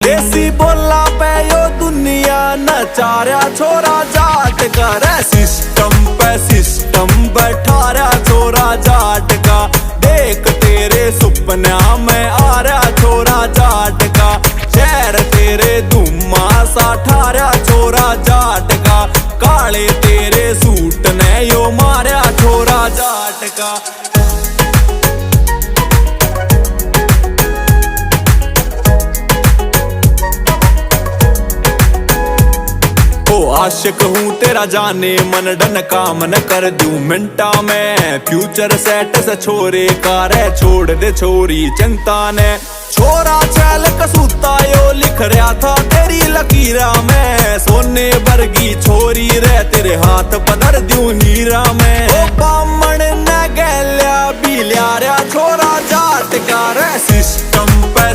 देसी बोला पे यो दुनिया नचारा छोरा जाट का रे सिस्टम पे सिस्टम बैठा रहा छोरा जाट का। देख तेरे सुपना में आ रहा छोरा जाट का। शहर तेरे धुम्मा सा ठारा छोरा जाट का। काले तेरे सूट ने यो मारा छोरा जाट का। आशिक हूँ तेरा जाने मन डन काम न कर दूं मिनटा में। फ्यूचर सेट से छोरे का रे छोड़ दे छोरी चिंता ने। छोरा चैल कसूता यो लिख रहा था तेरी लकीरा में। सोने वर्गी छोरी रे तेरे हाथ पधर दूं हीरा में। ओ बामण न गैल्या भी लिया छोरा जाट का रे सिस्टम पे